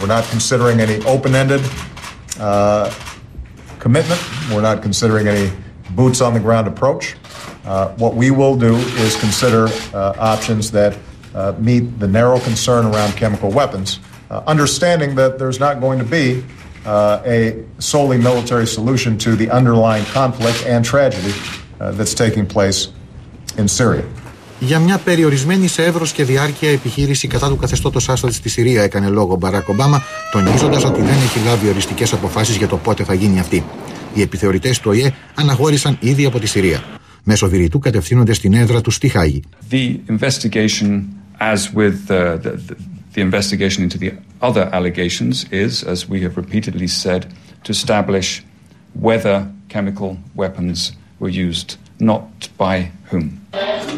We're not considering any open-ended commitment. We're not considering any boots on the ground approach. What we will do is consider options that meet the narrow concern around chemical weapons, understanding that there's not going to be a solely military solution to the underlying conflict and tragedy that's taking place in Syria. Για μια περιορισμένη σε εύρος και διάρκεια επιχείρηση κατά του καθεστώτος Άσαντ στη Συρία έκανε λόγο ο Μπαράκ Ομπάμα, τονίζοντας ότι δεν έχει λάβει οριστικές αποφάσεις για το πότε θα γίνει αυτή. Οι επιθεωρητές του ΟΗΕ αναχώρησαν ήδη από τη Συρία. Μέσω βηρητού κατευθύνονται στην έδρα του στη Χάγη. The investigation, as with the investigation into the other allegations, is, as we have repeatedly said, to establish whether chemical weapons were used, not by whom.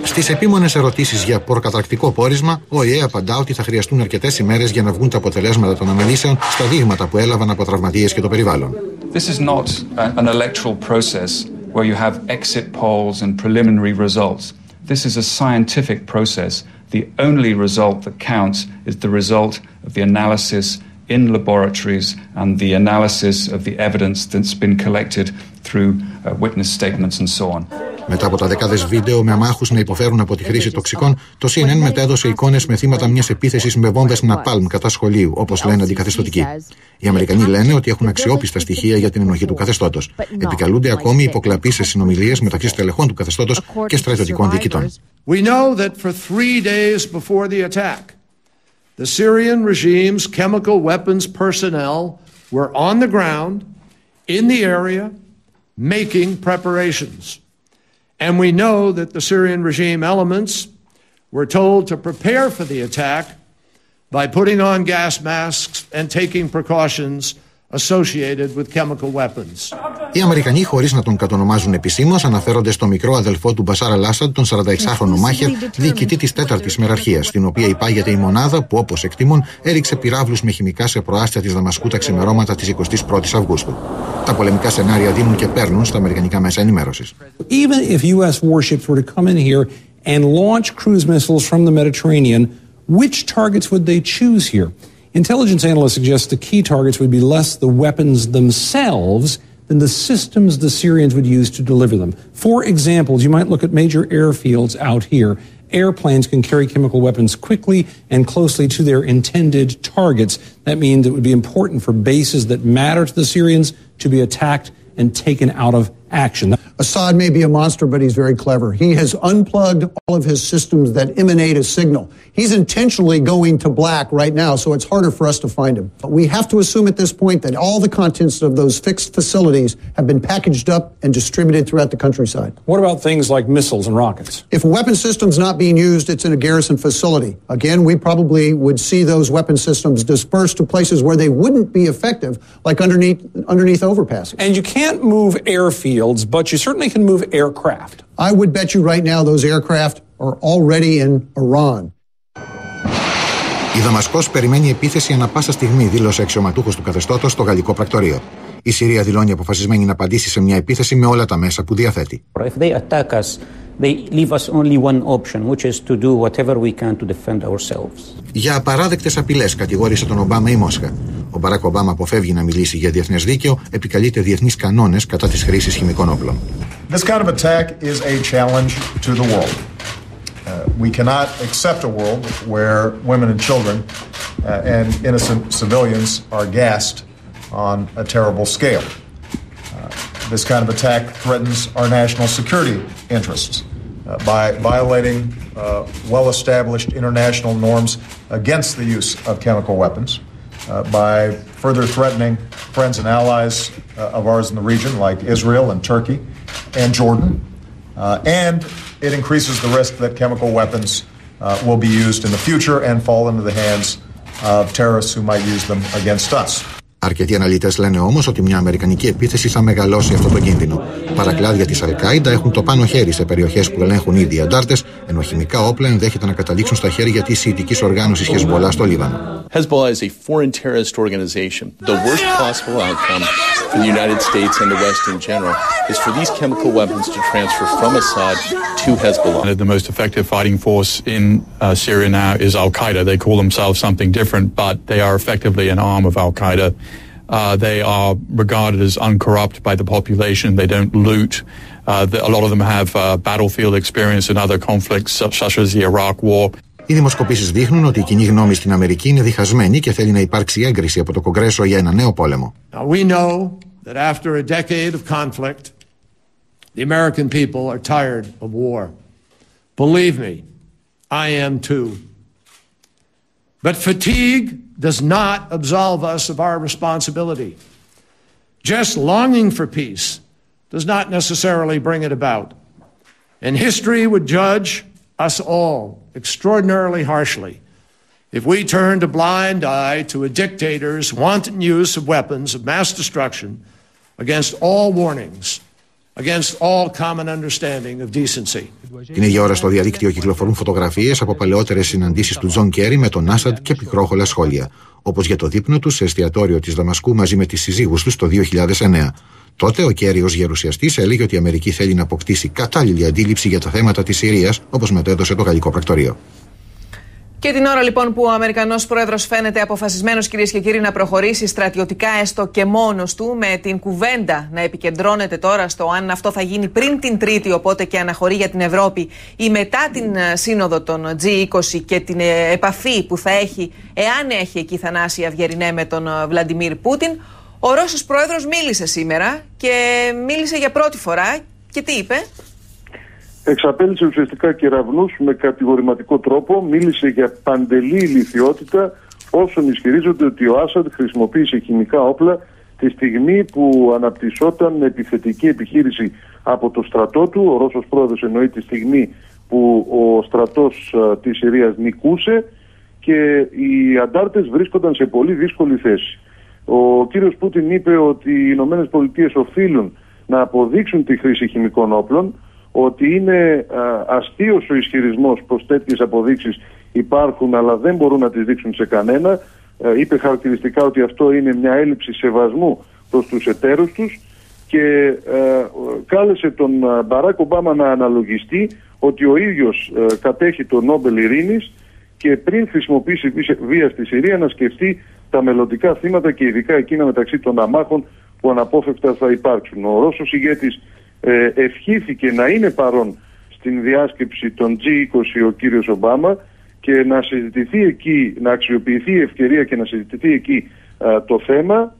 Στις επίμονες ερωτήσεις για προκαταρκτικό πόρισμα, ο ΟΗΕ απαντά ότι θα χρειαστούν αρκετές ημέρες για να βγουν τα αποτελέσματα των αναλύσεων στα δείγματα που έλαβαν από τραυματίες και το περιβάλλον. This is not an electoral process where you have exit polls and preliminary results. This is a scientific process. The only result that counts is the result of the analysis in laboratories and the analysis of the evidence that's been collected through witness statements and so on. Μετά από τα δεκάδες βίντεο με αμάχους να υποφέρουν από τη χρήση τοξικών, το CNN μετέδωσε εικόνες με θύματα μιας επίθεσης με βόμβες Napalm κατά σχολείου, όπως λένε αντικαθεστωτικοί. Οι Αμερικανοί λένε ότι έχουν αξιόπιστα στοιχεία για την ενοχή του καθεστώτος. Επικαλούνται ακόμη υποκλαπεί σε συνομιλίες μεταξύ στελεχών του καθεστώτος και στρατιωτικών διοικητών. We know that for 3 days before the attack, the Syrian regime's chemical weapons personnel were on the ground in the area making preparations. And we know that the Syrian regime elements were told to prepare for the attack by putting on gas masks and taking precautions associated with chemical weapons. Οι Αμερικανοί, χωρίς να τον κατονομάζουν επισήμως, αναφέρονται στο μικρό αδελφό του Μπασάρ Αλ-Άσαντ, τον 46χρονο Μάχερ, διοικητή της 4ης μεραρχίας, στην οποία υπάγεται η μονάδα που, όπως εκτιμούν, έριξε πυράβλους με χημικά σε προάστια της Δαμασκού τα ξημερώματα της 21ης Αυγούστου. Τα πολεμικά σενάρια δίνουν και παίρνουν στα αμερικανικά μέσα ενημέρωσης. Even if US warships were to come in here and launch cruise missiles from the Mediterranean, which targets would they choose here? Intelligence analysts suggest the key targets would be less the weapons themselves than the systems the Syrians would use to deliver them. For examples, you might look at major airfields out here. Airplanes can carry chemical weapons quickly and closely to their intended targets. That means it would be important for bases that matter to the Syrians to be attacked and taken out of action. Assad may be a monster, but he's very clever. He has unplugged all of his systems that emanate a signal. He's intentionally going to black right now, so it's harder for us to find him. But we have to assume at this point that all the contents of those fixed facilities have been packaged up and distributed throughout the countryside. What about things like missiles and rockets? If a weapon system's not being used, it's in a garrison facility. Again, we probably would see those weapon systems dispersed to places where they wouldn't be effective, like underneath overpasses. And you can't move airfields, but you certainly can move aircraft. I would bet you right now those aircraft are already in Iran. Η Δαμασκός περιμένει επίθεση ανά πάσα στιγμή, δήλωσε αξιωματούχος του καθεστώτος στο γαλλικό πρακτορείο. Η Συρία δηλώνει αποφασισμένη να απαντήσει σε μια επίθεση με όλα τα μέσα που διαθέτει. If they attack us, they leave us only one option, which is to do whatever we can to defend ourselves. Για απαράδεκτες απειλές κατηγόρησε τον Ομπάμα η Μόσχα. Ο Μπαράκ Ομπάμα αποφεύγει να μιλήσει για διεθνές δίκαιο, επικαλείται διεθνείς κανόνες κατά της χρήσης χημικών όπλων. This kind of attack is a challenge to the world. We cannot accept a world where women and children and innocent civilians are gassed on a terrible scale. This kind of attack threatens our national security interests by violating well-established international norms against the use of chemical weapons, by further threatening friends and allies of ours in the region like Israel and Turkey and Jordan, and it increases the risk that chemical weapons will be used in the future and fall into the hands of terrorists who might use them against us. Αρκετοί αναλυτές λένε όμως ότι μια αμερικανική επίθεση θα μεγαλώσει αυτό το κίνδυνο. Παρακλάδια της Αλ-Κάιντα έχουν το πάνω χέρι σε περιοχές που ελέγχουν ήδη οι αντάρτες, ενώ χημικά όπλα ενδέχεται να καταλήξουν στα χέρια της σιητικής οργάνωσης Χεσμπολά στο Λίβανο. Hezbollah is a foreign terrorist organization. The worst possible outcome for the United States and the West in general is for these chemical weapons to transfer from Assad to Hezbollah. The most effective fighting force in Syria now is Al-Qaeda. They call themselves something different, but they are effectively an arm of Al-Qaeda. They are regarded as uncorrupt by the population. They don't loot. A lot of them have battlefield experience in other conflicts, such as the Iraq War. Οι δημοσκοπήσεις δείχνουν ότι η κοινή γνώμη στην Αμερική είναι διχασμένη και θέλει να υπάρξει έγκριση από το Κογκρέσο για ένα νέο πόλεμο. We know that after a decade of conflict, the American people are tired of war. Believe me, I am too. But fatigue does not absolve us of our responsibility. Just longing for peace does not necessarily bring it about. And history would judge us all extraordinarily harshly if we turned a blind eye to a dictator's wanton use of weapons of mass destruction against all warnings, against all common understanding of decency. Την ίδια ώρα στο διαδίκτυο κυκλοφορούν φωτογραφίες από παλαιότερες συναντήσεις του Τζον Κέρι με τον Άσαντ και πικρόχολα σχόλια, όπως για το δείπνο του σε εστιατόριο της Δαμασκού μαζί με τις συζύγους τους το 2009. Τότε ο Κέρι ως γερουσιαστής έλεγε ότι η Αμερική θέλει να αποκτήσει κατάλληλη αντίληψη για τα θέματα της Συρίας, όπως μετέδωσε το Γαλλικό Πρακτορείο. Και την ώρα λοιπόν που ο Αμερικανός πρόεδρος φαίνεται αποφασισμένος, κυρίες και κύριοι, να προχωρήσει στρατιωτικά έστω και μόνος του, με την κουβέντα να επικεντρώνεται τώρα στο αν αυτό θα γίνει πριν την Τρίτη, οπότε και αναχωρεί για την Ευρώπη, ή μετά την σύνοδο των G20 και την επαφή που θα έχει, εάν έχει εκεί Θανάση Αυγερινέ, με τον Βλαντιμίρ Πούτιν, ο Ρώσος πρόεδρος μίλησε σήμερα και μίλησε για πρώτη φορά. Και τι είπε? Εξαπέλυσε ουσιαστικά κεραυνούς με κατηγορηματικό τρόπο, μίλησε για παντελή ηλιθιότητα όσων ισχυρίζονται ότι ο Άσαντ χρησιμοποίησε χημικά όπλα τη στιγμή που αναπτυσσόταν με επιθετική επιχείρηση από το στρατό του. Ο Ρώσος πρόεδρος εννοεί τη στιγμή που ο στρατός της Συρίας νικούσε και οι αντάρτες βρίσκονταν σε πολύ δύσκολη θέση. Ο κύριος Πούτιν είπε ότι οι Ηνωμένες Πολιτείες οφείλουν να αποδείξουν τη χρήση χημικών όπλων, ότι είναι αστείος ο ισχυρισμός πως τέτοιες αποδείξεις υπάρχουν αλλά δεν μπορούν να τις δείξουν σε κανένα. Είπε χαρακτηριστικά ότι αυτό είναι μια έλλειψη σεβασμού προς τους εταίρους τους και κάλεσε τον Μπαράκ Ομπάμα να αναλογιστεί ότι ο ίδιος κατέχει το Νόμπελ Ειρήνης και πριν χρησιμοποιήσει βία στη Συρία να σκεφτεί τα μελλοντικά θύματα και ειδικά εκείνα μεταξύ των αμάχων που αναπόφευκτα θα υπάρξουν. Ο Ρώσος ηγέτης ευχήθηκε να είναι παρόν στην διάσκεψη των G20 ο κύριος Ομπάμα και να συζητηθεί εκεί, να αξιοποιηθεί η ευκαιρία και να συζητηθεί εκεί το θέμα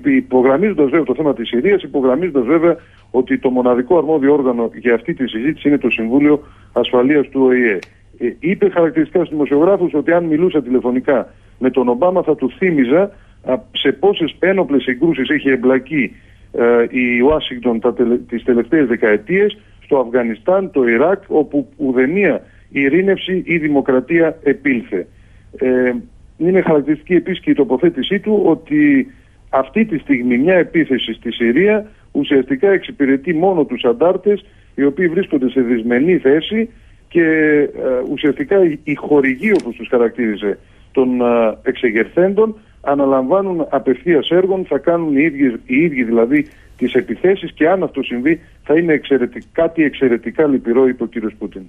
υπογραμμίζοντας βέβαια το θέμα της Συρίας, υπογραμμίζοντας βέβαια ότι το μοναδικό αρμόδιο όργανο για αυτή τη συζήτηση είναι το Συμβούλιο Ασφαλείας του ΟΗΕ. Είπε χαρακτηριστικά στους δημοσιογράφους ότι αν μιλούσα τηλεφωνικά με τον Ομπάμα θα του θύμιζα σε πόσες ένοπλες συγκρούσεις έχει εμπλακεί η Ουάσιγκτον τις τελευταίες δεκαετίες, στο Αφγανιστάν, το Ιράκ, όπου ουδενία ειρήνευση ή δημοκρατία επήλθε. Είναι χαρακτηριστική επίσης και η τοποθέτησή του ότι αυτή τη στιγμή μια επίθεση στη Συρία ουσιαστικά εξυπηρετεί μόνο τους αντάρτες οι οποίοι βρίσκονται σε δυσμενή θέση και ουσιαστικά οι χορηγοί, όπως τους χαρακτήριζε, των εξεγερθέντων αναλαμβάνουν απευθείας έργων, θα κάνουν οι ίδιοι δηλαδή τις επιθέσεις και αν αυτό συμβεί θα είναι κάτι εξαιρετικά λυπηρό, είπε ο κύριος Πούτιν.